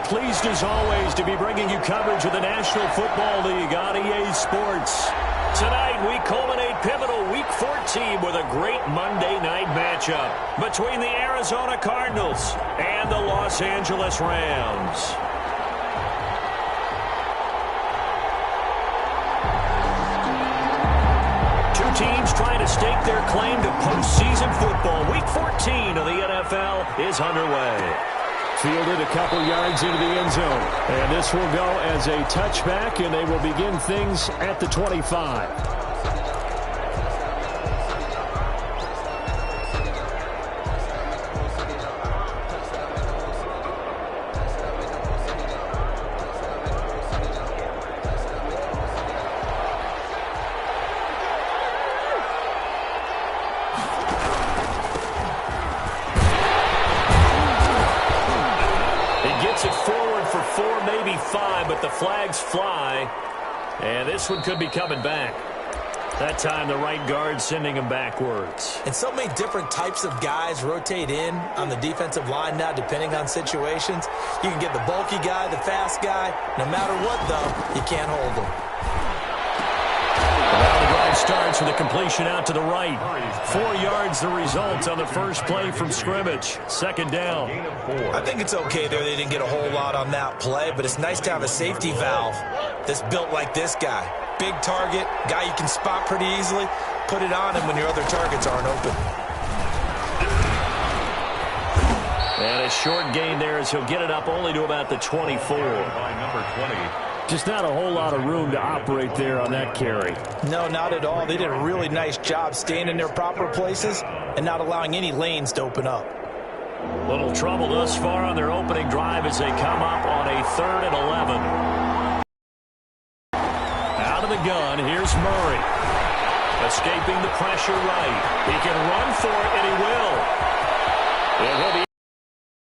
pleased as always to be bringing you coverage of the National Football League on EA Sports. Tonight, we culminate pivotal Week 14 with a great Monday night matchup between the Arizona Cardinals and the Los Angeles Rams. Two teams trying to stake their claim to postseason football. Week 14 of the NFL is underway. Fielded a couple yards into the end zone. And this will go as a touchback, and they will begin things at the 25. But the flags fly, and this one could be coming back. That time, the right guard sending him backwards. And so many different types of guys rotate in on the defensive line now, depending on situations. You can get the bulky guy, the fast guy. No matter what, though, you can't hold them. Now the drive starts with a completion out to the right. 4 yards the result on the first play from scrimmage. Second down. I think it's okay there. They didn't get a whole lot on that play, but it's nice to have a safety valve that's built like this guy. Big target, guy you can spot pretty easily. Put it on him when your other targets aren't open. And a short gain there as he'll get it up only to about the 24. By number 20. Just not a whole lot of room to operate there on that carry. No, not at all. They did a really nice job staying in their proper places and not allowing any lanes to open up. Little trouble thus far on their opening drive as they come up on a 3rd and 11. Out of the gun, here's Murray. Escaping the pressure right. He can run for it, and he will. And he'll be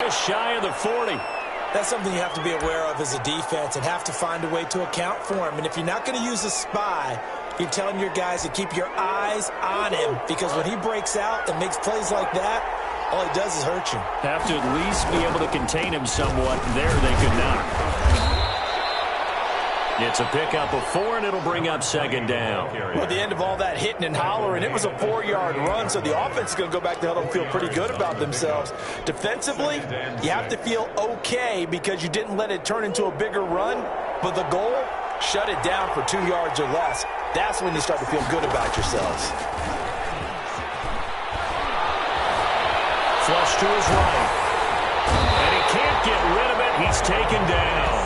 just shy of the 40. That's something you have to be aware of as a defense and have to find a way to account for him. And if you're not going to use a spy, you're telling your guys to keep your eyes on him, because when he breaks out and makes plays like that, all he does is hurt you. Have to at least be able to contain him somewhat. There they could not. It's a pickup of 4, and it'll bring up second down. Well, at the end of all that hitting and hollering, it was a 4-yard run, so the offense is going to go back to help them feel pretty good about themselves. Defensively, you have to feel okay because you didn't let it turn into a bigger run, but the goal, shut it down for 2 yards or less. That's when you start to feel good about yourselves. Flush to his right. And he can't get rid of it. He's taken down.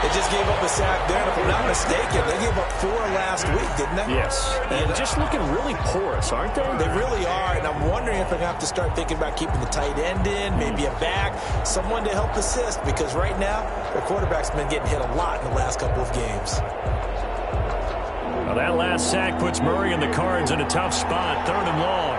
They just gave up a sack there, and if I'm not mistaken, they gave up 4 last week, didn't they? Yes. And just looking really porous, aren't they? They really are, and I'm wondering if they're going to have to start thinking about keeping the tight end in, maybe a back, someone to help assist, because right now, their quarterback's been getting hit a lot in the last couple of games. Well, that last sack puts Murray and the Cards in a tough spot, 3rd and long.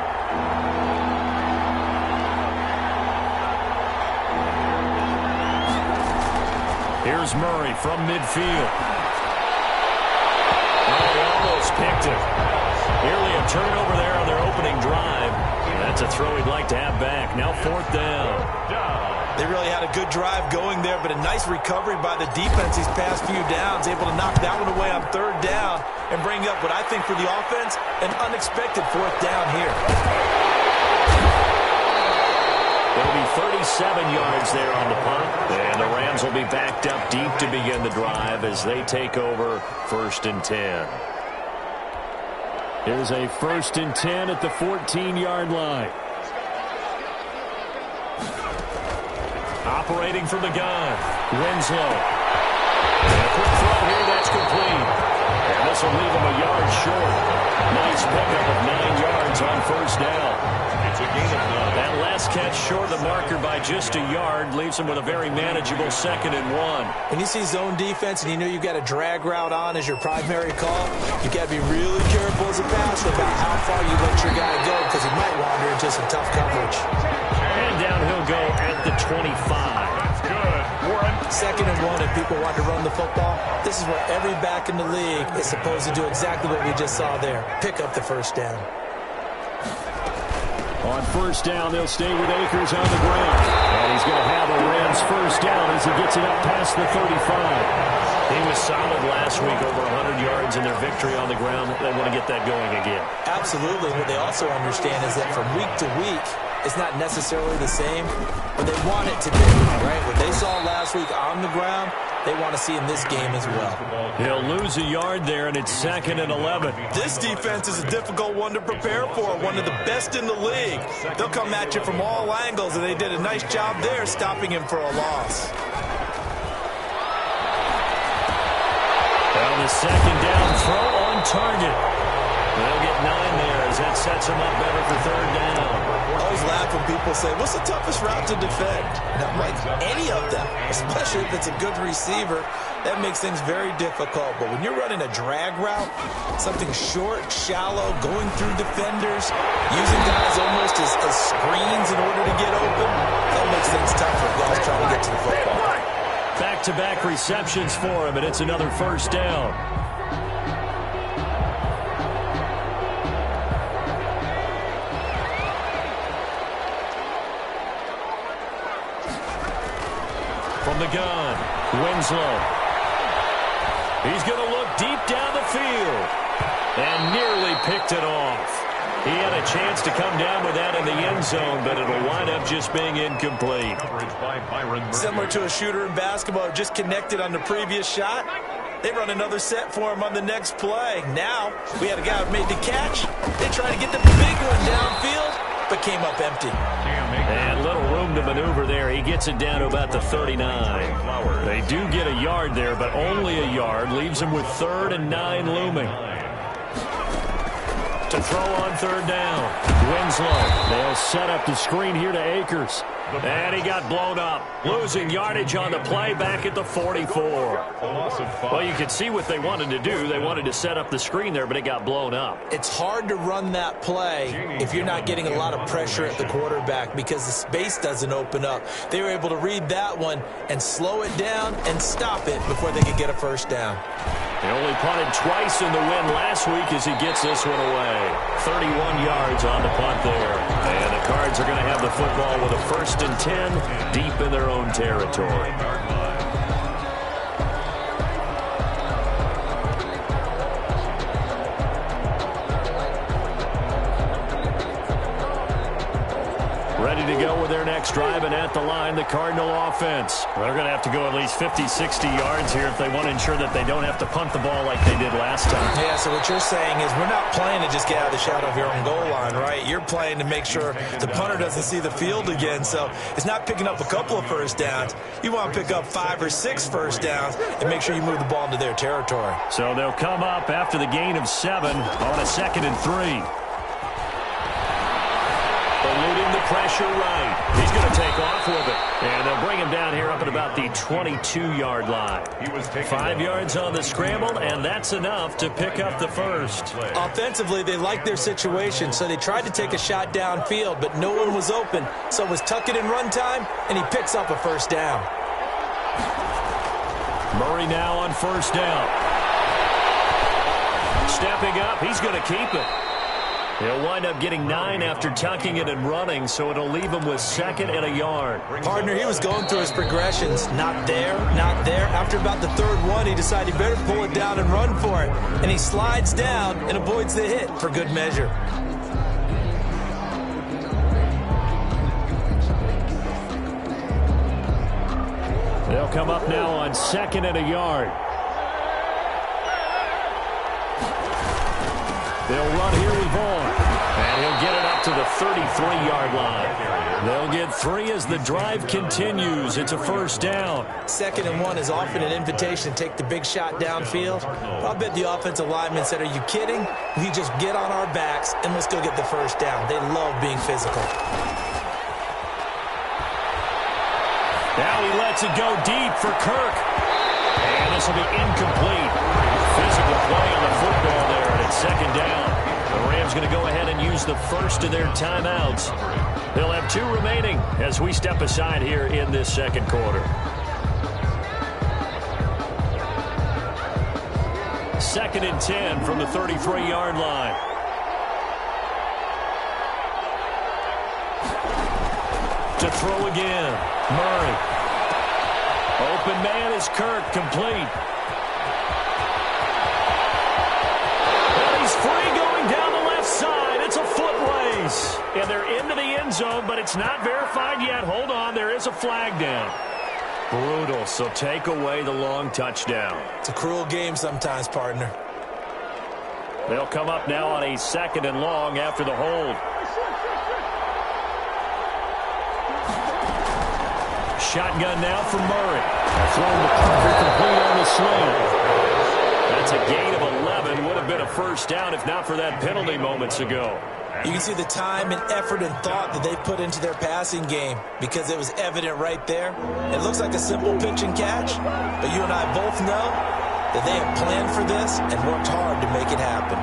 Here's Murray from midfield. Oh, he almost picked it. Nearly a turnover there on their opening drive. That's a throw he'd like to have back. Now 4th down. They really had a good drive going there, but a nice recovery by the defense these past few downs, able to knock that one away on 3rd down and bring up what I think for the offense, an unexpected 4th down here. It'll be 37 yards there on the punt. And the Rams will be backed up deep to begin the drive as they take over 1st and 10. Here's a 1st and 10 at the 14-yard line. Operating from the gun, Winslow. And a quick throw here, that's complete. And this will leave him a yard short. Nice pickup of 9 yards on 1st down. It's a gain of 9. That last catch short of the marker by just a yard leaves him with a very manageable 2nd and 1. When you see zone defense and you know you've got a drag route on as your primary call, you've got to be really careful as a passer about how far you let your guy go, because he might wander into some tough coverage. And down he'll go at the 25. That's good. 2nd and 1, if people want to run the football, this is where every back in the league is supposed to do exactly what we just saw there. Pick up the 1st down. On first down, they'll stay with Akers on the ground. And he's going to have a Rams first down as he gets it up past the 35. He was solid last week, over 100 yards in their victory on the ground. They want to get that going again. Absolutely. What they also understand is that from week to week, it's not necessarily the same, but they want it to be, right? What they saw last week on the ground, they want to see in this game as well. He'll lose a yard there, and it's 2nd and 11. This defense is a difficult one to prepare for, one of the best in the league. They'll come at you from all angles, and they did a nice job there stopping him for a loss. Well, the 2nd down throw on target. They'll get 9 there as that sets them up better for 3rd down. I always laugh when people say, what's the toughest route to defend? And I'm like, any of them, especially if it's a good receiver. That makes things very difficult. But when you're running a drag route, something short, shallow, going through defenders, using guys almost as screens in order to get open, that makes things tough for guys trying to get to the football. Back-to-back receptions for him, and it's another first down. From the gun, Winslow. He's going to look deep down the field and nearly picked it off. He had a chance to come down with that in the end zone, but it'll wind up just being incomplete. Similar to a shooter in basketball, just connected on the previous shot. They run another set for him on the next play. Now, we had a guy who made the catch. They tried to get the big one downfield, but came up empty. And little room to maneuver there. He gets it down to about the 39. They do get a yard there, but only a yard. Leaves them with 3rd and 9 looming. To throw on 3rd down. Winslow. They'll set up the screen here to Akers. And he got blown up. Losing yardage on the play back at the 44. Well, you could see what they wanted to do. They wanted to set up the screen there, but it got blown up. It's hard to run that play if you're not getting a lot of pressure at the quarterback because the space doesn't open up. They were able to read that one and slow it down and stop it before they could get a first down. They only punted twice in the win last week as he gets this one away. 31 yards on the punt there. And the Cards are going to have the football with a 1st and 10 deep in their own territory. Ready to go with their next drive, and at the line, the Cardinal offense. They're going to have to go at least 50, 60 yards here if they want to ensure that they don't have to punt the ball like they did last time. Yeah, so what you're saying is we're not playing to just get out of the shadow of your own goal line, right? You're playing to make sure the punter doesn't see the field again. So it's not picking up a couple of first downs. You want to pick up 5 or 6 first downs and make sure you move the ball into their territory. So they'll come up after the gain of 7 on a 2nd and 3. Eluding the pressure right. He's going to take off with it. And they'll bring him down here up at about the 22-yard line. 5 yards on the scramble, and that's enough to pick up the first. Offensively, they liked their situation, so they tried to take a shot downfield, but no one was open. So it was tuck it in run time, and he picks up a first down. Murray now on first down. Stepping up, he's going to keep it. He'll wind up getting 9 after tucking it and running, so it'll leave him with 2nd and a yard. Partner, he was going through his progressions. Not there, not there. After about the 3rd one, he decided he better pull it down and run for it. And he slides down and avoids the hit for good measure. They'll come up now on 2nd and a yard. They'll run here with Vaughn. And he'll get it up to the 33-yard line. They'll get 3 as the drive continues. It's a first down. 2nd and 1 is often an invitation to take the big shot downfield. I'll bet the offensive lineman said, are you kidding? We just get on our backs and let's go get the first down. They love being physical. Now he lets it go deep for Kirk. And this will be incomplete. Physical play on the football there, and it's 2nd down. The Rams going to go ahead and use the first of their timeouts. They'll have 2 remaining as we step aside here in this 2nd quarter. 2nd and 10 from the 33-yard line. To throw again. Murray. Open man is Kirk, complete. And he's free going down the left side. It's a foot race. And they're into the end zone, but it's not verified yet. Hold on, there is a flag down. Brutal, so take away the long touchdown. It's a cruel game sometimes, partner. They'll come up now on a 2nd and long after the hold. Shotgun now for Murray. Throwing the Parker complete on the slant. That's a gain of 11. Would have been a first down if not for that penalty moments ago. You can see the time and effort and thought that they put into their passing game because it was evident right there. It looks like a simple pitch and catch, but you and I both know that they have planned for this and worked hard to make it happen.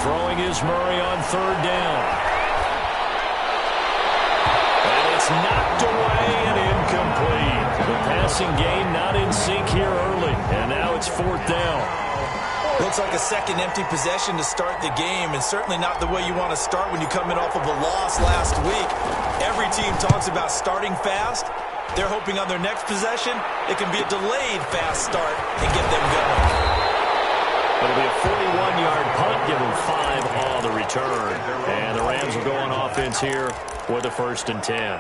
Throwing is Murray on 3rd down. And it's knocked away and incomplete. The passing game not in sync here early, and now it's 4th down. Looks like a second empty possession to start the game, and certainly not the way you want to start when you come in off of a loss last week. Every team talks about starting fast. They're hoping on their next possession it can be a delayed fast start and get them going. It'll be a 41-yard punt, give them 5 on the return. And the Rams will go on offense here with a 1st and 10.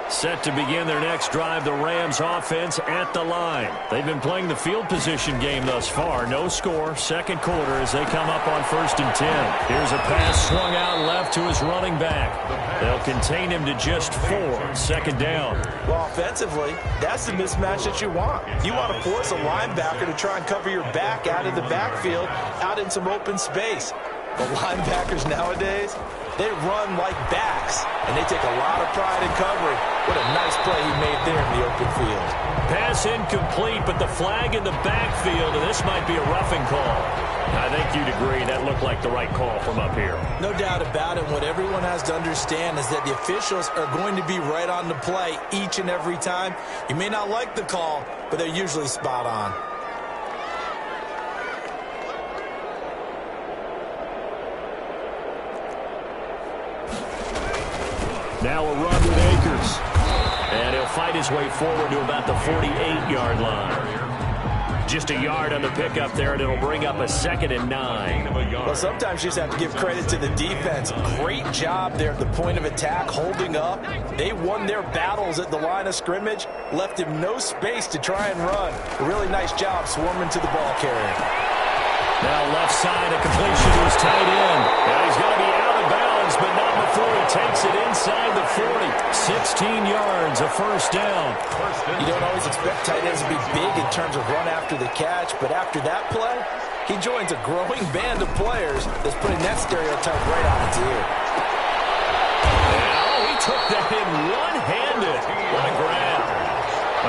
Set to begin their next drive, the Rams offense at the line. They've been playing the field position game thus far. No score, 2nd quarter as they come up on 1st and 10. Here's a pass swung out left to his running back. They'll contain him to just 4, 2nd down. Well, offensively, that's the mismatch that you want. You want to force a linebacker to try and cover your back out of the backfield, out in some open space. The linebackers nowadays, they run like backs, and they take a lot of pride in covering. What a nice play he made there in the open field. Pass incomplete, but the flag in the backfield, and this might be a roughing call. I think you'd agree that looked like the right call from up here. No doubt about it. What everyone has to understand is that the officials are going to be right on the play each and every time. You may not like the call, but they're usually spot on. Now a run with Akers. And he'll fight his way forward to about the 48-yard line. Just a yard on the pickup there, and it'll bring up a 2nd and 9. Well, sometimes you just have to give credit to the defense. Great job there at the point of attack, holding up. They won their battles at the line of scrimmage, left him no space to try and run. A really nice job swarming to the ball carrier. Now left side, a completion to his tight end. Now he's going to be out of bounds, but not before he takes it inside the 40. 16 yards, a 1st down. You don't always expect tight ends to be big in terms of run after the catch, but after that play, he joins a growing band of players that's putting that stereotype right on its ear. Now he took that in one-handed. What a grab.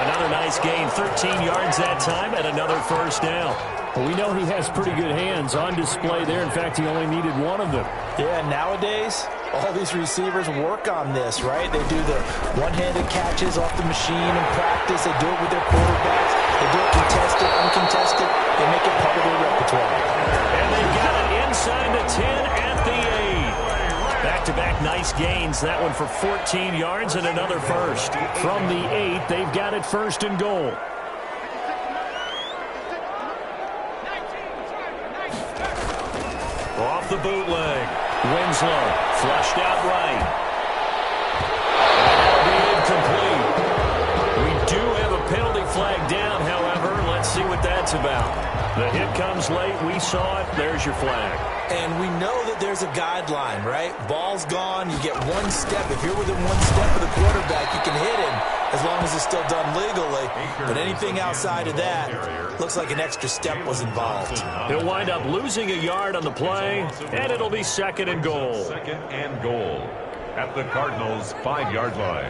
Another nice gain, 13 yards that time, and another 1st down. Well, we know he has pretty good hands on display there. In fact, he only needed one of them. Yeah, nowadays, all these receivers work on this, right? They do the one-handed catches off the machine in practice. They do it with their quarterbacks. They do it contested, uncontested. They make it part of their repertoire. And they've got it inside the 10 at the 8. Back-to-back nice gains. That one for 14 yards and another 1st. From the 8, they've got it 1st and goal. Off the bootleg. Winslow flushed out right. And that'll be incomplete. We do have a penalty flag down, however. Let's see what that's about. The hit comes late. We saw it. There's your flag. And we know that there's a guideline, right? Ball's gone. You get 1 step. If you're within 1 step of the quarterback, you can hit him as long as it's still done legally. But anything outside of that, looks like an extra step was involved. He'll wind up losing a yard on the play, and it'll be 2nd and goal. 2nd and goal at the Cardinals' 5-yard line.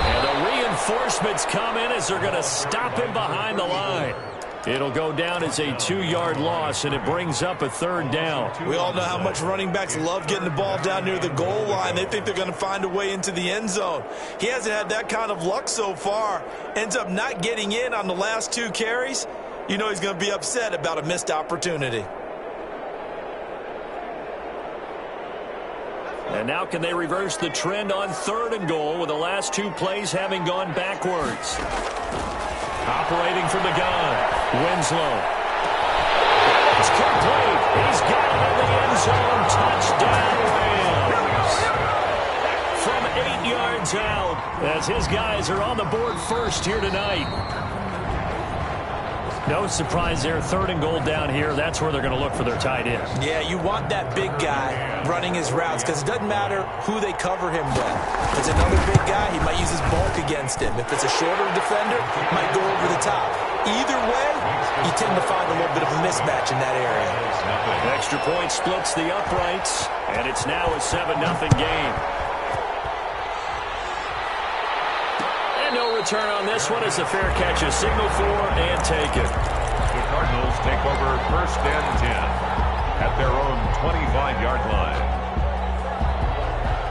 And the reinforcements come in as they're going to stop him behind the line. It'll go down as a 2-yard loss, and it brings up a 3rd down. We all know how much running backs love getting the ball down near the goal line. They think they're going to find a way into the end zone. He hasn't had that kind of luck so far. Ends up not getting in on the last 2 carries. You know he's going to be upset about a missed opportunity. And now can they reverse the trend on 3rd and goal with the last 2 plays having gone backwards? Operating from the gun, Winslow. It's complete. He's got it in the end zone. Touchdown, Rams. From 8 yards out, as his guys are on the board first here tonight. No surprise there, 3rd and goal down here. That's where they're going to look for their tight end. Yeah, you want that big guy running his routes because it doesn't matter who they cover him with. If it's another big guy, he might use his bulk against him. If it's a shorter defender, he might go over the top. Either way, you tend to find a little bit of a mismatch in that area. Extra point splits the uprights, and it's now a 7-0 game. No return on this one as the fair catch is signaled for and taken. The Cardinals take over 1st and 10 at their own 25-yard line.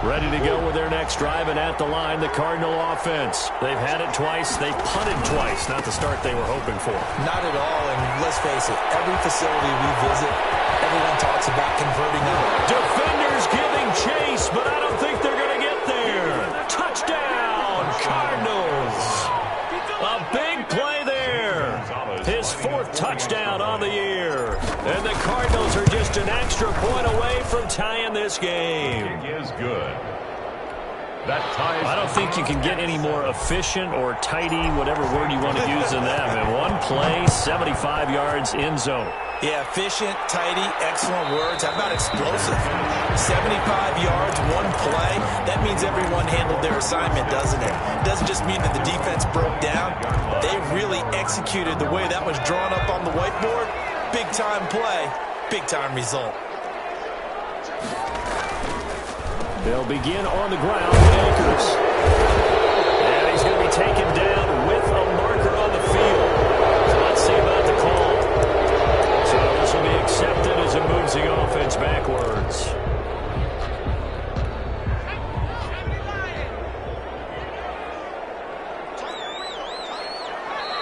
Ready to go with their next drive, and at the line, the Cardinal offense. They've had it twice. They've punted twice. Not the start they were hoping for. Not at all, and let's face it, every facility we visit, everyone talks about converting them. Defenders giving chase, but I don't think they're going to get there. Touchdown, Cardinals. A big play there. His 4th touchdown on the year. And the Cardinals are just an extra point away from tying this game. It is good. That ties. I don't think you can get any more efficient or tidy, whatever word you want to use than that. In one play, 75 yards in zone. Yeah, efficient, tidy, excellent words. How about explosive? 75 yards, one play. That means everyone handled their assignment, doesn't it? It doesn't just mean that the defense broke down. They really executed the way that was drawn up on the whiteboard. Big-time play, big-time result. They'll begin on the ground with Akers. And he's going to be taken down with a marker on the field. So let's see about the call. So this will be accepted as it moves the offense backwards.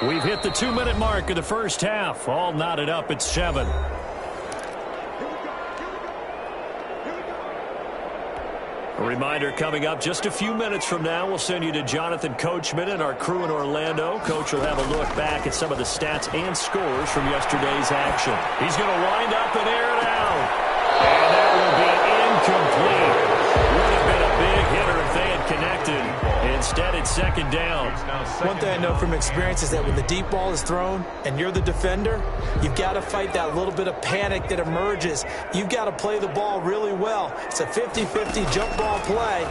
We've hit the 2-minute mark of the first half. All knotted up at 7. A reminder coming up just a few minutes from now, we'll send you to Jonathan Coachman and our crew in Orlando. Coach will have a look back at some of the stats and scores from yesterday's action. He's going to wind up and air it out. And that will be incomplete. Would have been a big hitter if they had connected. Instead, it's 2nd down. One thing I know from experience is that when the deep ball is thrown and you're the defender, you've got to fight that little bit of panic that emerges. You've got to play the ball really well. It's a 50-50 jump ball play.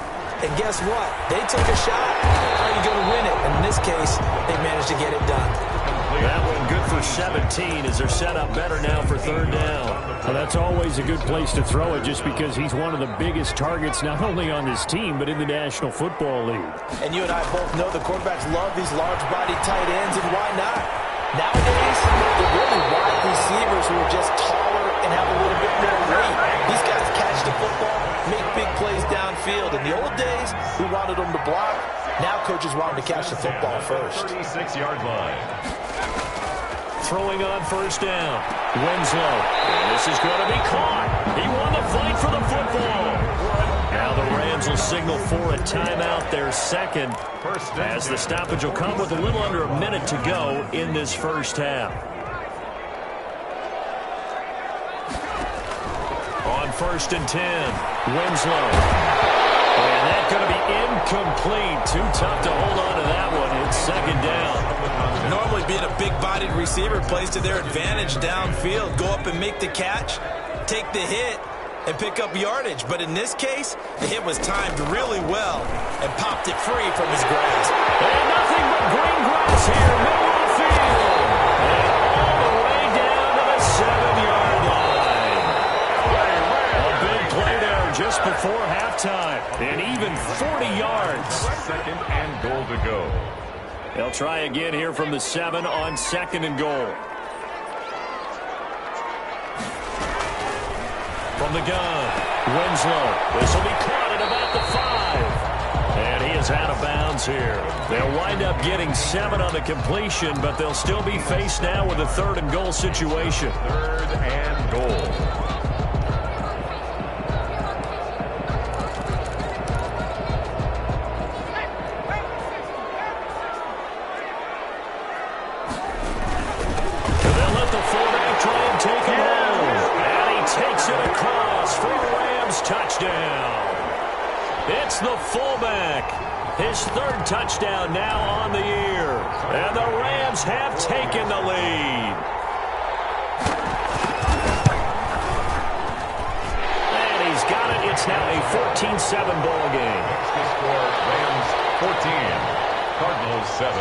And guess what? They took a shot. How are you going to win it? And in this case, they managed to get it done. That one good for 17 as they're set up better now for 3rd down. Well, that's always a good place to throw it just because he's one of the biggest targets not only on this team but in the National Football League. And you and I both know the quarterbacks love these large-body tight ends, and why not? Nowadays, they're really wide receivers who are just taller and have a little bit more weight. These guys catch the football, make big plays downfield. In the old days, we wanted them to block. Now coaches want them to catch the football first. 36-yard line. Throwing on 1st down. Winslow. And this is going to be caught. He won the fight for the football. Now the Rams will signal for a timeout, their 2nd, as the stoppage will come with a little under a minute to go in this first half. On 1st and 10, Winslow. And that's going to be incomplete. Too tough to hold on to that one. It's 2nd down. Normally being a big-bodied receiver plays to their advantage downfield. Go up and make the catch, take the hit, and pick up yardage. But in this case, the hit was timed really well and popped it free from his grasp. And nothing but green grass here, middle of the field. And all the way down to the 7-yard line. A big play there just before halftime. And even 40 yards. 2nd and goal to go. They'll try again here from the 7 on 2nd and goal. From the gun, Winslow. This will be caught at about the 5. And he is out of bounds here. They'll wind up getting 7 on the completion, but they'll still be faced now with a 3rd and goal situation. 3rd and goal. They'll let the fullback try and take him home. And he takes it across for a Rams touchdown. It's the fullback. His 3rd touchdown now on the year. And the Rams have taken the lead. And he's got it. It's now a 14-7 ball game. The score, Rams 14, Cardinals 7.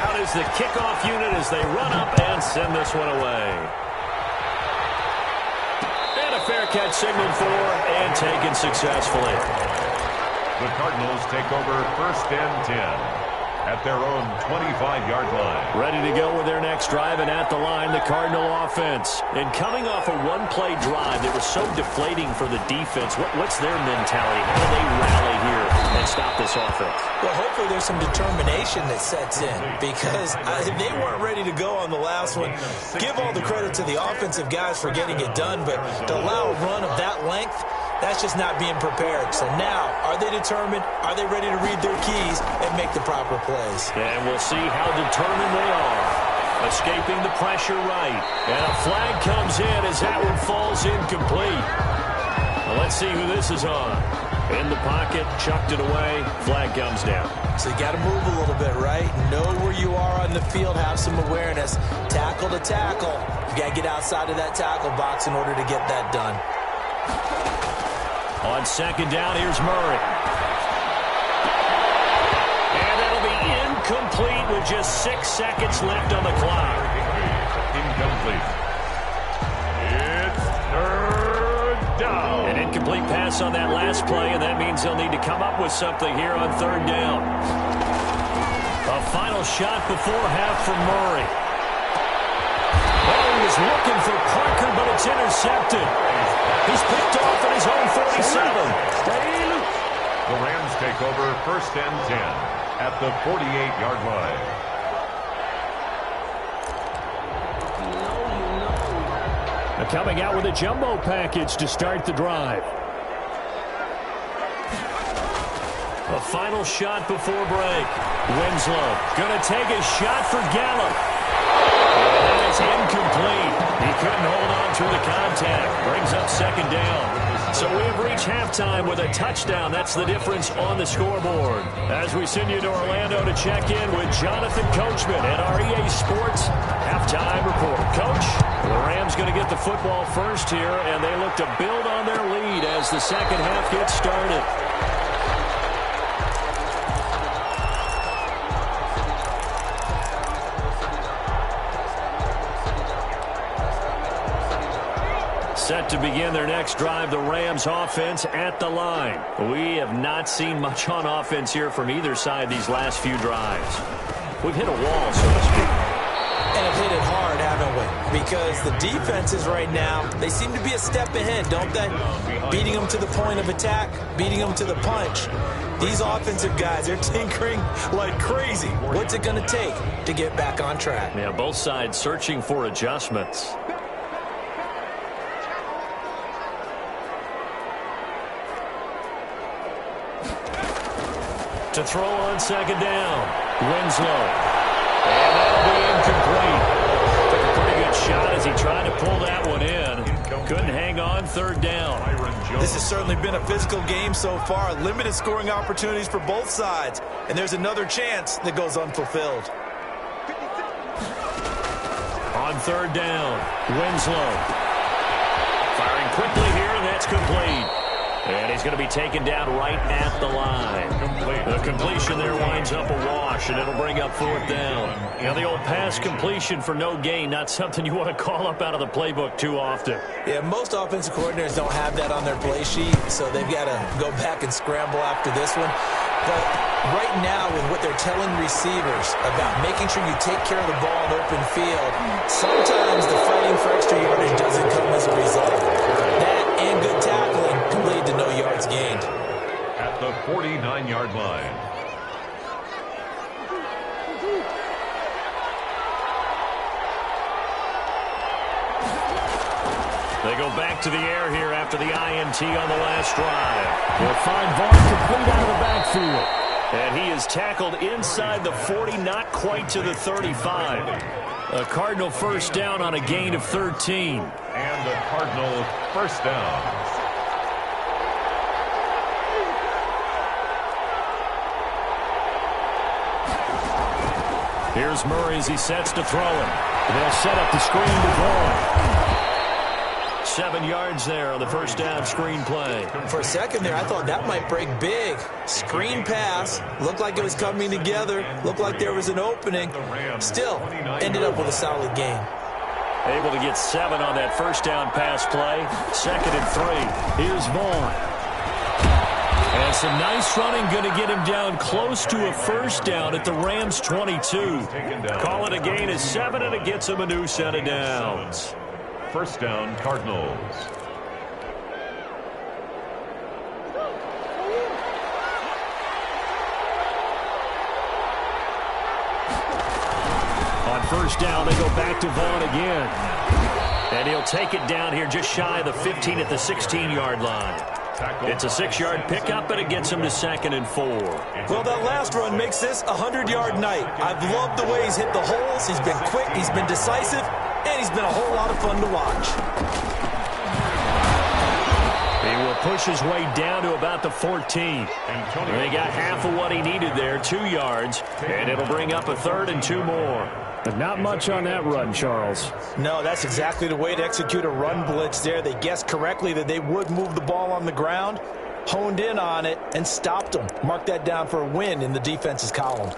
Out is the kickoff unit as they run up and send this one away. And a fair catch signaled for and taken successfully. The Cardinals take over 1st and 10 at their own 25-yard line. Ready to go with their next drive, and at the line, the Cardinal offense. And coming off a one-play drive that was so deflating for the defense, what's their mentality? How do they rally here and stop this offense? Well, hopefully there's some determination that sets in, because if they weren't ready to go on the last one, give all the credit to the offensive guys for getting it done, but to allow a run of that length, that's just not being prepared. So now, are they determined? Are they ready to read their keys and make the proper plays? And we'll see how determined they are. Escaping the pressure right. And a flag comes in as that one falls incomplete. Well, let's see who this is on. In the pocket, chucked it away. Flag comes down. So you got to move a little bit, right? Know where you are on the field. Have some awareness. Tackle to tackle. You got to get outside of that tackle box in order to get that done. On 2nd down, here's Murray. And that'll be incomplete with just 6 seconds left on the clock. Incomplete. It's 3rd down. An incomplete pass on that last play, and that means they'll need to come up with something here on 3rd down. A final shot before half from Murray. Oh, he was looking for Parker, but it's intercepted. He's picked off at his own 47. The Rams take over 1st and 10 at the 48-yard line. They're coming out with a jumbo package to start the drive. A final shot before break. Winslow going to take a shot for Gallup. And that is incomplete. He couldn't hold on through the contact. Brings up 2nd down. So we've reached halftime with a touchdown. That's the difference on the scoreboard. As we send you to Orlando to check in with Jonathan Coachman at our EA Sports halftime report. Coach, the Rams going to get the football first here, and they look to build on their lead as the second half gets started. Set to begin their next drive, the Rams offense at the line. We have not seen much on offense here from either side these last few drives. We've hit a wall, so to speak. And have hit it hard, haven't we? Because the defenses right now, they seem to be a step ahead, don't they? Beating them to the point of attack, beating them to the punch. These offensive guys, they're tinkering like crazy. What's it going to take to get back on track? Yeah, both sides searching for adjustments. To throw on 2nd down. Winslow. And that'll be incomplete. Took a pretty good shot as he tried to pull that one in. Couldn't hang on 3rd down. This has certainly been a physical game so far. Limited scoring opportunities for both sides. And there's another chance that goes unfulfilled. On 3rd down, Winslow. Firing quickly here, and that's complete. And he's going to be taken down right at the line. The completion there winds up a wash, and it'll bring up 4th down. Now, the old pass completion for no gain, not something you want to call up out of the playbook too often. Yeah, most offensive coordinators don't have that on their play sheet, so they've got to go back and scramble after this one. But right now, with what they're telling receivers about making sure you take care of the ball in open field, sometimes the fighting for extra yardage doesn't come as a result. That and yards gained. At the 49-yard line. They go back to the air here after the INT on the last drive. They'll find Vaughn complete out of the backfield. And he is tackled inside the 40, not quite to the 35. A Cardinal first down on a gain of 13. And the Cardinal first down. Here's Murray as he sets to throw it. They'll set up the screen to Vaughn. 7 yards there on the first down screen play. For a second there, I thought that might break big. Screen pass. Looked like it was coming together. Looked like there was an opening. Still, ended up with a solid gain. Able to get 7 on that first down pass play. 2nd and 3. Here's Vaughn. And some nice running, going to get him down close to a first down at the Rams 22. Call it a gain of 7, and it gets him a new set of downs. First down, Cardinals. On first down, they go back to Vaughn again. And he'll take it down here just shy of the 15 at the 16-yard line. It's a 6-yard pickup, and it gets him to 2nd and 4. Well, that last run makes this a 100-yard night. I've loved the way he's hit the holes. He's been quick, he's been decisive, and he's been a whole lot of fun to watch. He will push his way down to about the 14. They got half of what he needed there, 2 yards, and it'll bring up a 3rd and 2 more. But not much on that run, Charles. No, that's exactly the way to execute a run blitz there. They guessed correctly that they would move the ball on the ground, honed in on it, and stopped them. Mark that down for a win in the defense's column.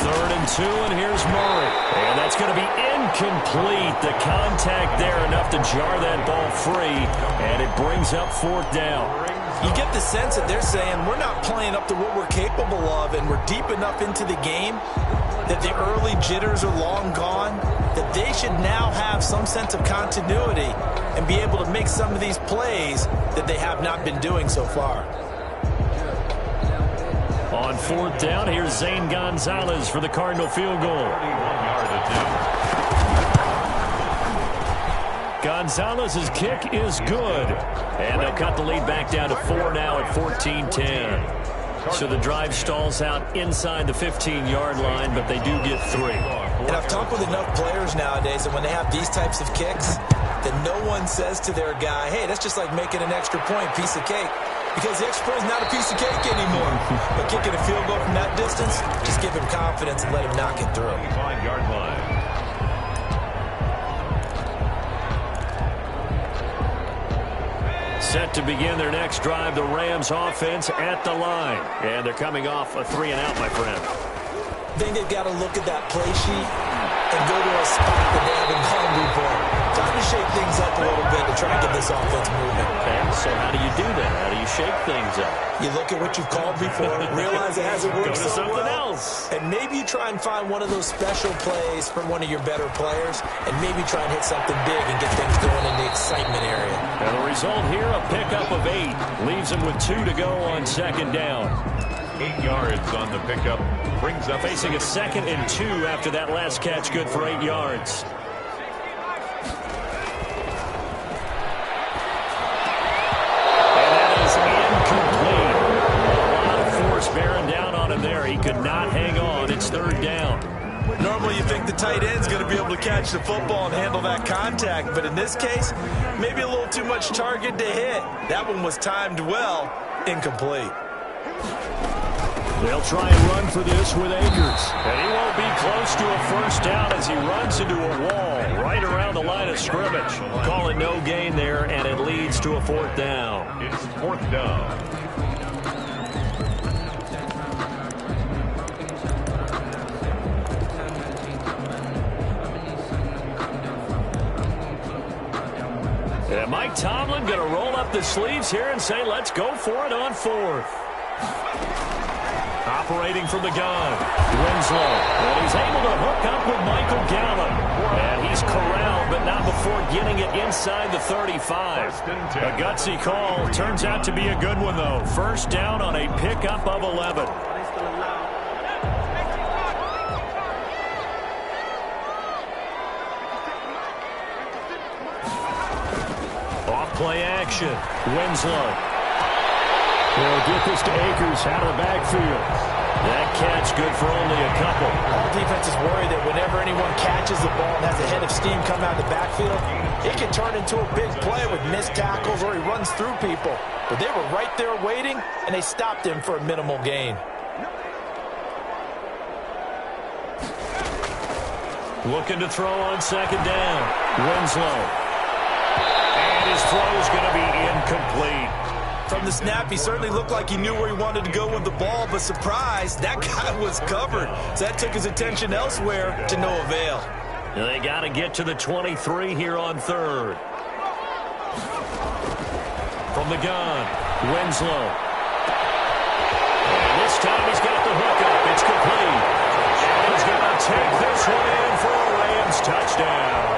Third and 2, and here's Murray. And that's going to be incomplete. The contact there enough to jar that ball free, and it brings up 4th down. You get the sense that they're saying we're not playing up to what we're capable of, and we're deep enough into the game that the early jitters are long gone, that they should now have some sense of continuity and be able to make some of these plays that they have not been doing so far. On 4th down, here's Zane Gonzalez for the Cardinal field goal. Gonzalez's kick is good. And they'll cut the lead back down to 4 now at 14-10. So the drive stalls out inside the 15-yard line, but they do get 3. And I've talked with enough players nowadays that when they have these types of kicks, that no one says to their guy, hey, that's just like making an extra point, piece of cake. Because the extra point is not a piece of cake anymore. But kicking a field goal from that distance, just give him confidence and let him knock it through. 5-yard line. Set to begin their next drive, the Rams offense at the line. And they're coming off a 3-and-out, my friend. I think they've got to look at that play sheet and go to a spot that they haven't gone before. Time to shake things up a little bit to try and get this offense moving. Okay, so how do you do that? How do you shake things up? You look at what you've called before, realize it hasn't worked Go to so something well, else. and maybe you try and find one of those special plays from one of your better players, and maybe try and hit something big and get things going in the excitement area. And the result here, a pickup of 8. Leaves them with 2 to go on 2nd down. 8 yards on the pickup. Brings up Facing a 2nd and 2 after that last catch, good for 8 yards. Bearing down on him there. He could not hang on. It's 3rd down. Normally you think the tight end's going to be able to catch the football and handle that contact, but in this case, maybe a little too much target to hit. That one was timed well, incomplete. They'll try and run for this with Akers. And he won't be close to a first down as he runs into a wall right around the line of scrimmage. Call it no gain there, and it leads to a 4th down. It's 4th down. And Mike Tomlin going to roll up the sleeves here and say, let's go for it on 4th. Operating from the gun, Winslow. And he's able to hook up with Michael Gallup. And he's corralled, but not before getting it inside the 35. A gutsy call. Turns out to be a good one, though. First down on a pickup of 11. Off-play action. Winslow. They'll get this to Akers out of the backfield. That catch good for only a couple. All defenses worry that whenever anyone catches the ball and has a head of steam come out of the backfield, it can turn into a big play with missed tackles or he runs through people. But they were right there waiting, and they stopped him for a minimal gain. Looking to throw on second down. Winslow. And his throw is going to be incomplete. From the snap, he certainly looked like he knew where he wanted to go with the ball, but surprise, that guy was covered. So that took his attention elsewhere to no avail. They got to get to the 23 here on third. From the gun, Winslow. And this time he's got the hookup. It's complete. And he's going to take this one in for a Rams touchdown.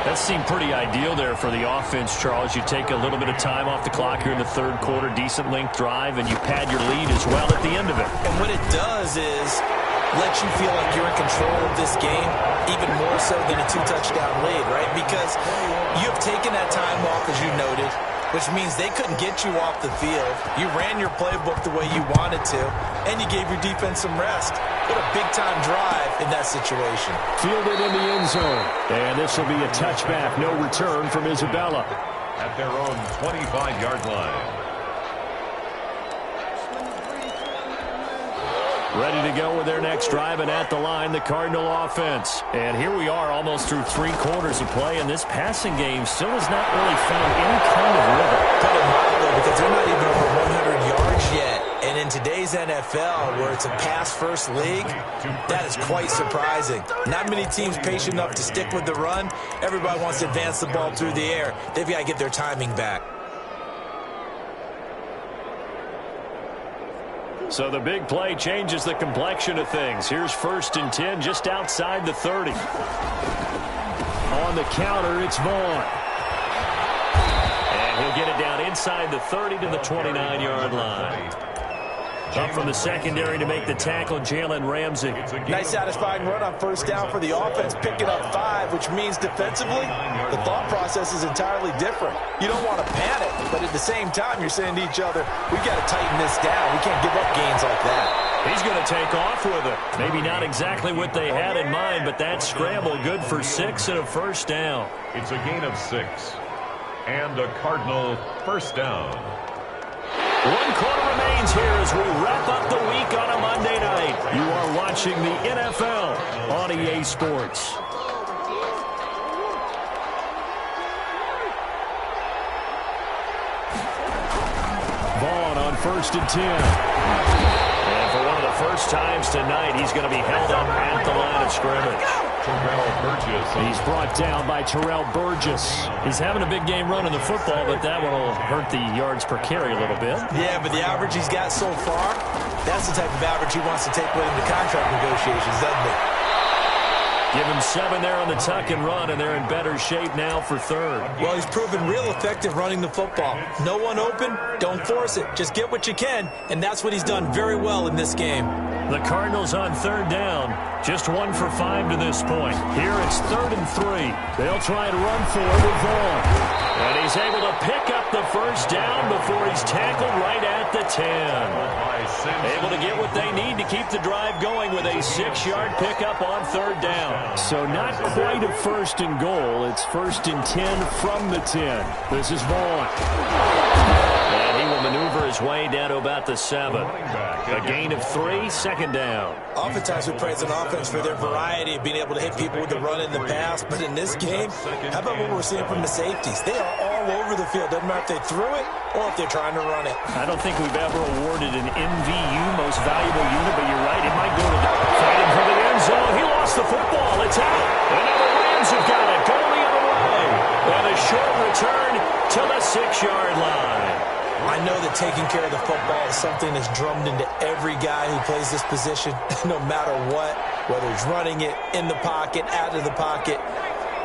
That seemed pretty ideal there for the offense, Charles. You take a little bit of time off the clock here in the third quarter, decent length drive, and you pad your lead as well at the end of it. And what it does is let you feel like you're in control of this game, even more so than a 2-touchdown lead, right? Because you have taken that time off, as you noted, which means they couldn't get you off the field. You ran your playbook the way you wanted to, and you gave your defense some rest. What a big-time drive in that situation. Fielded in the end zone. And this will be a touchback, no return from Isabella. At their own 25-yard line. Ready to go with their next drive, and at the line, the Cardinal offense. And here we are almost through 3 quarters of play, and this passing game still has not really found any kind of rhythm. Put it mildly, because they're not even over 100 yards yet. And in today's NFL, where it's a pass-first league, that is quite surprising. Not many teams patient enough to stick with the run. Everybody wants to advance the ball through the air. They've got to get their timing back. So the big play changes the complexion of things. Here's 1st and 10 just outside the 30. On the counter, it's Vaughn. And he'll get it down inside the 30 to the 29-yard line. Up from the secondary to make the tackle, Jalen Ramsey. Nice satisfying run on first down for the offense, picking up 5, which means defensively, the thought process is entirely different. You don't want to panic, but at the same time, you're saying to each other, we've got to tighten this down. We can't give up gains like that. He's going to take off with it. Maybe not exactly what they had in mind, but that scramble good for 6 and a first down. It's a gain of 6. And a Cardinal first down. 1 quarter remains here as we wrap up the week on a Monday night. You are watching the NFL on EA Sports. Vaughn on 1st and 10. And for one of the first times tonight, he's going to be held up at the line of scrimmage. Terrell Burgess. He's brought down by Terrell Burgess. He's having a big game running the football, but that one will hurt the yards per carry a little bit. Yeah, but the average he's got so far, that's the type of average he wants to take with him to contract negotiations, doesn't it? Give him 7 there on the tuck and run, and they're in better shape now for 3rd. Well, he's proven real effective running the football. No one open, don't force it. Just get what you can, and that's what he's done very well in this game. The Cardinals on 3rd down. Just 1 for 5 to this point. Here it's 3rd and 3. They'll try and run for it with Vaughn. And he's able to pick up the first down before he's tackled right at the 10. Able to get what they need to keep the drive going with a 6-yard pickup on 3rd down. So not quite a 1st and goal. It's 1st and 10 from the 10. This is Vaughn. And he will maneuver his way down to about the 7. A gain of 3, 2nd down. Oftentimes we praise an offense for their variety of being able to hit people with the run in the pass, but in this game, how about what we're seeing from the safeties? They are all over the field. Doesn't matter if they threw it or if they're trying to run it. I don't think we've ever awarded an MVU, most valuable unit, but you're right, it might go to the fighting for the end zone. He lost the football. It's out. And now the Rams have got it. Going the other way. And a short return to the 6-yard line. I know that taking care of the football is something that's drummed into every guy who plays this position, no matter what, whether he's running it, in the pocket, out of the pocket.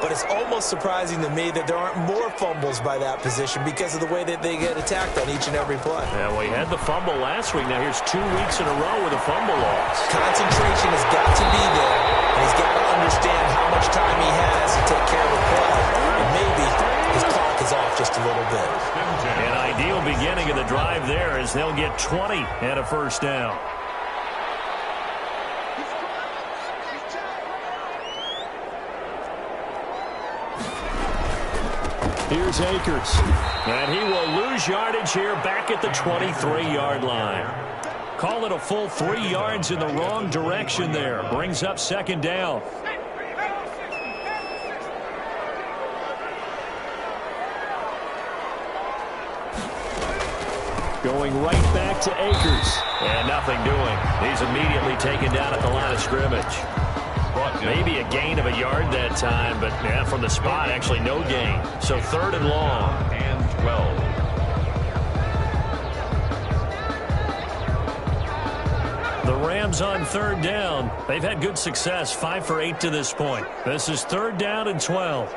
But it's almost surprising to me that there aren't more fumbles by that position because of the way that they get attacked on each and every play. Yeah, well, he had the fumble last week. Now here's 2 weeks in a row with a fumble loss. Concentration has got to be there, and he's got to understand how much time he has to take care of the play. And maybe his clock is off just a little bit. An ideal beginning of the drive there as they'll get 20 and a first down. Here's Akers. And he will lose yardage here back at the 23-yard line. Call it a full 3 yards in the wrong direction there. Brings up second down. Going right back to Akers. And nothing doing. He's immediately taken down at the line of scrimmage. Maybe a gain of a yard that time, but yeah, from the spot, actually no gain. So 3rd and long. And 12. The Rams on 3rd down. They've had good success, 5 for 8 to this point. This is 3rd down and 12.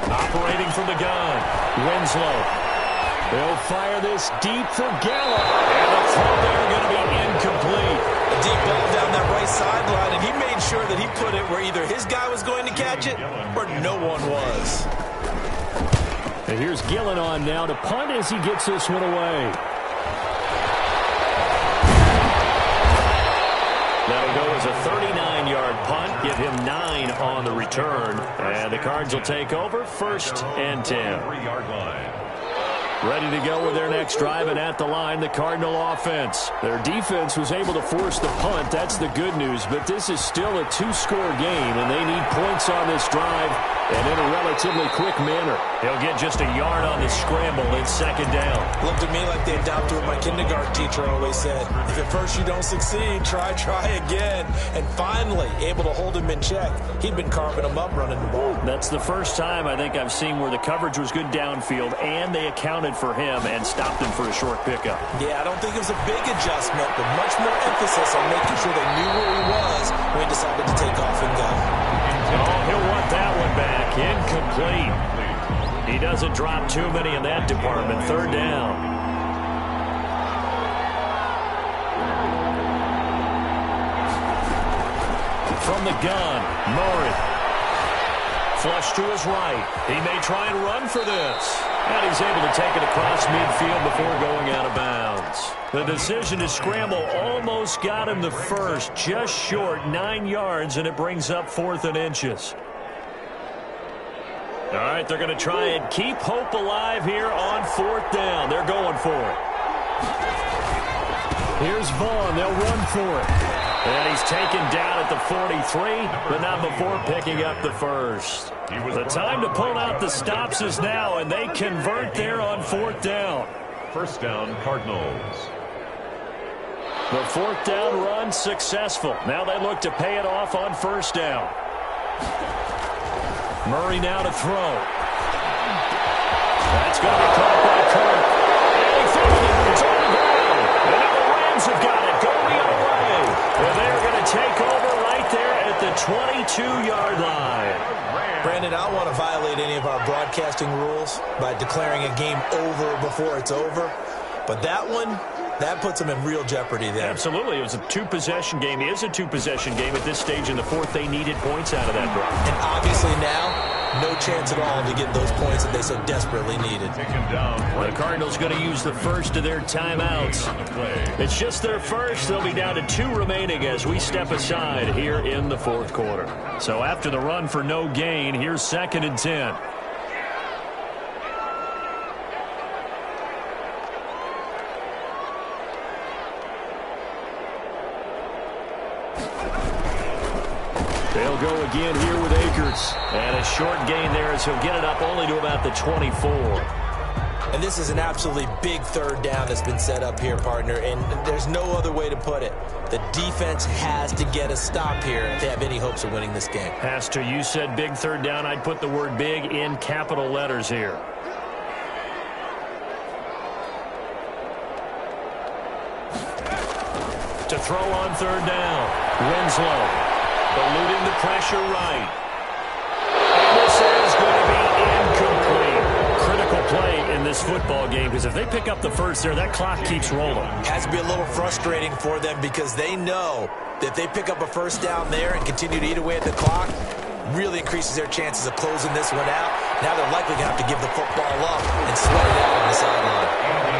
Operating from the gun, Winslow. They'll fire this deep for Gallup. And the throw there going to be incomplete. A deep ball down that right sideline, and he made sure that he put it where either his guy was going to catch it or no one was. And here's Gillen on now to punt as he gets this one away. That'll go as a 39-yard punt. Give him 9 on the return. And the Cards will take over 1st and 10. 3-yard line. Ready to go with their next drive, and at the line, the Cardinal offense. Their defense was able to force the punt. That's the good news, but this is still a 2-score game, and they need points on this drive and in a relatively quick manner. He'll get just a yard on the scramble. It's second down. Looked to me like they adopted what my kindergarten teacher always said. If at first you don't succeed, try again. And finally, able to hold him in check. He'd been carving him up running the ball. That's the first time I think I've seen where the coverage was good downfield, and they accounted for him and stopped him for a short pickup. Yeah, I don't think it was a big adjustment, but much more emphasis on making sure they knew where he was when he decided to take off and go. Oh, he'll want that one back. Incomplete. He doesn't drop too many in that department. 3rd down. From the gun, Murray. Flush to his right. He may try and run for this. And he's able to take it across midfield before going out of bounds. The decision to scramble almost got him the first, just short, 9 yards, and it brings up 4th and inches. All right, they're going to try and keep hope alive here on 4th down. They're going for it. Here's Vaughn. They'll run for it. And he's taken down at the 43, but not before picking up the first. The time to pull out the stops is now, and they convert there on 4th down. 1st down, Cardinals. The 4th down run successful. Now they look to pay it off on 1st down. Murray now to throw. That's going to be caught by Kirk. And he throws it. It's on the ground. And now the Rams have got it. Go the other way. And they're going to take over right there at the 22-yard line. Brandon, I don't want to violate any of our broadcasting rules by declaring a game over before it's over. But that one, that puts them in real jeopardy there. Absolutely. It was a 2-possession game. It is a 2-possession game at this stage in the 4th. They needed points out of that drive. And obviously now, no chance at all to get those points that they so desperately needed. The Cardinals going to use the first of their timeouts. It's just their first. They'll be down to 2 remaining as we step aside here in the 4th quarter. So after the run for no gain, here's 2nd and 10. They'll go again here with Akers. And a short gain there as he'll get it up only to about the 24. And this is an absolutely big 3rd down that's been set up here, partner. And there's no other way to put it. The defense has to get a stop here if they have any hopes of winning this game. Pastor, you said big 3rd down. I'd put the word big in capital letters here. To throw on third down. Winslow eluding the pressure right. And this is going to be incomplete. Critical play in this football game because if they pick up the first there, that clock keeps rolling. Has to be a little frustrating for them because they know that if they pick up a first down there and continue to eat away at the clock, really increases their chances of closing this one out. Now they're likely going to have to give the football up and sweat it out on the sideline.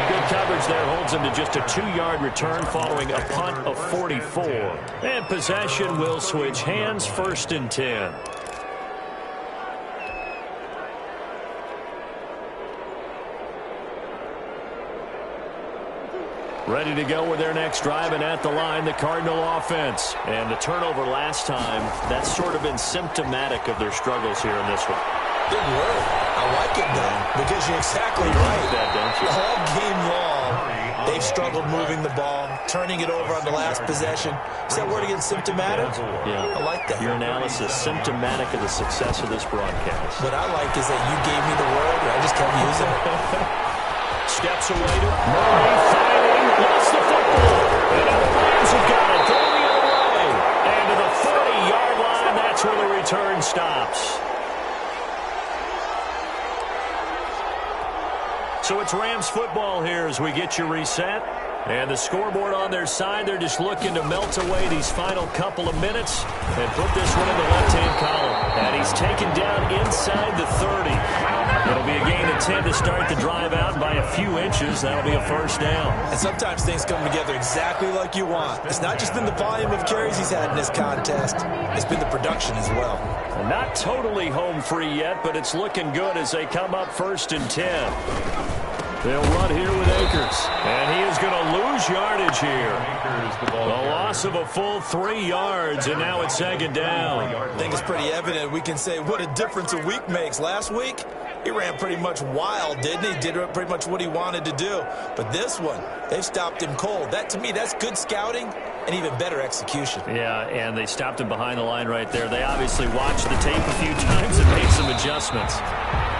Good coverage there holds him to just a 2-yard return following a punt of 44. And possession will switch hands, 1st and 10. Ready to go with their next drive, and at the line, the Cardinal offense. And the turnover last time, that's sort of been symptomatic of their struggles here in this one. Big word. I like it, though, because you're exactly right. That, don't you? All game long, they've struggled moving the ball, turning it over on the last possession. Is that word again, symptomatic? Yeah. I like that. Your analysis, symptomatic of the success of this broadcast. What I like is that you gave me the word, and I just kept using it. Steps away to Murray, fighting, lost the football. And now the Rams have got it, going the other way. And to the 40-yard line, that's where the return stops. So it's Rams football here as we get you reset. And the scoreboard on their side, they're just looking to melt away these final couple of minutes and put this one in the left-hand column. And he's taken down inside the 30. It'll be a gain of 10 to start the drive out by a few inches. That'll be a first down. And sometimes things come together exactly like you want. It's not just been the volume of carries he's had in this contest. It's been the production as well. Not totally home free yet, but it's looking good as they come up 1st and 10. They'll run here with Akers, and he is going to lose yardage here. The loss of a full 3 yards, and now it's 2nd down. I think it's pretty evident. We can say what a difference a week makes. Last week, he ran pretty much wild, didn't he? Did pretty much what he wanted to do. But this one, they've stopped him cold. That, to me, that's good scouting and even better execution. Yeah, and they stopped him behind the line right there. They obviously watched the tape a few times and made some adjustments.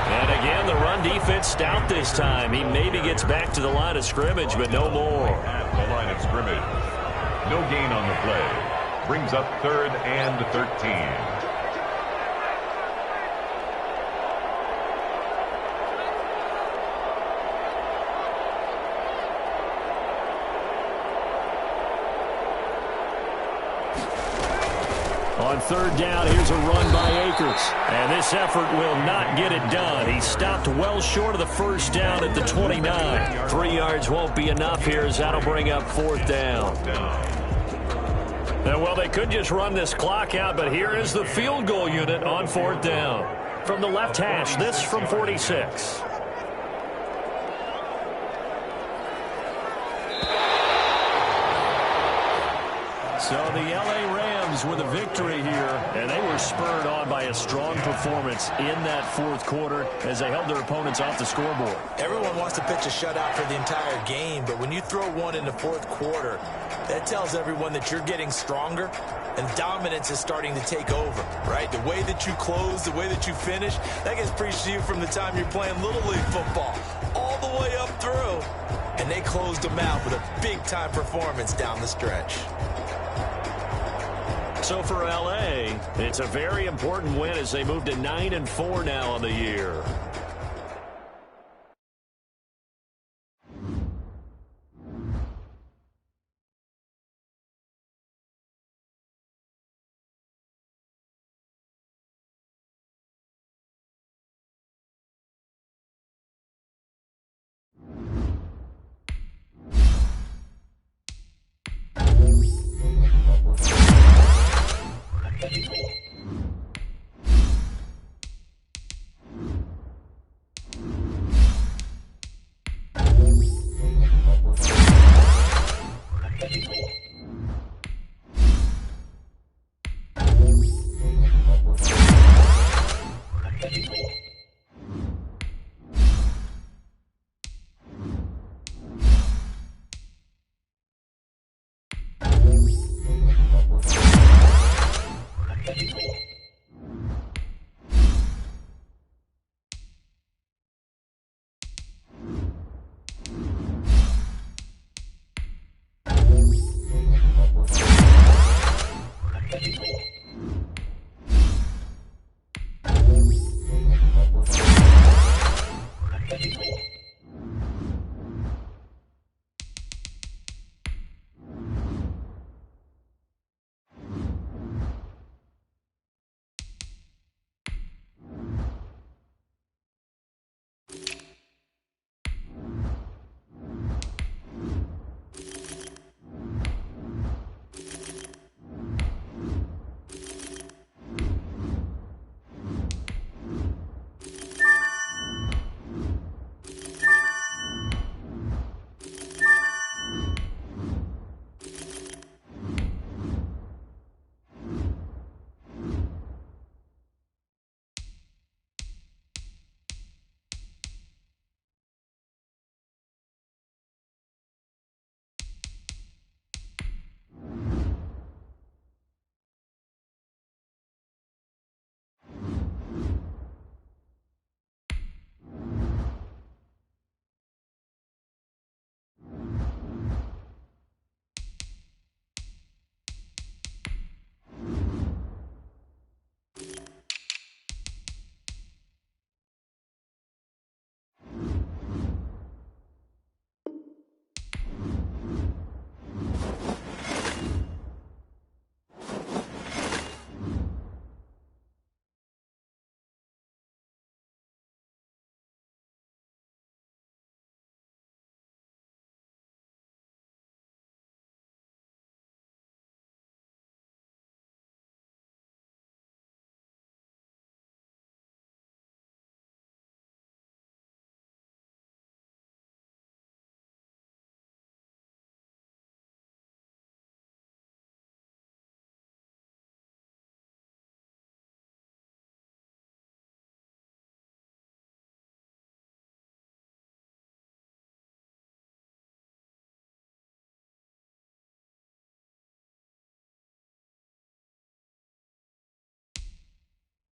And again, the run defense stout this time. He maybe gets back to the line of scrimmage, but no more. At the line of scrimmage. No gain on the play. Brings up 3rd and 13. On 3rd down, here's a run by Akers. And this effort will not get it done. He stopped well short of the first down at the 29. 3 yards won't be enough here as that'll bring up 4th down. Well, they could just run this clock out, but here is the field goal unit on 4th down. From the left hash, this from 46. So the L.A. Rams with a victory here, and they were spurred on by a strong performance in that 4th quarter as they held their opponents off the scoreboard. Everyone wants to pitch a shutout for the entire game, but when you throw one in the 4th quarter, that tells everyone that you're getting stronger and dominance is starting to take over, right? The way that you close, the way that you finish, that gets preached to you from the time you're playing Little League football all the way up through. And they closed them out with a big-time performance down the stretch. So for L.A., it's a very important win as they move to 9-4 now on the year.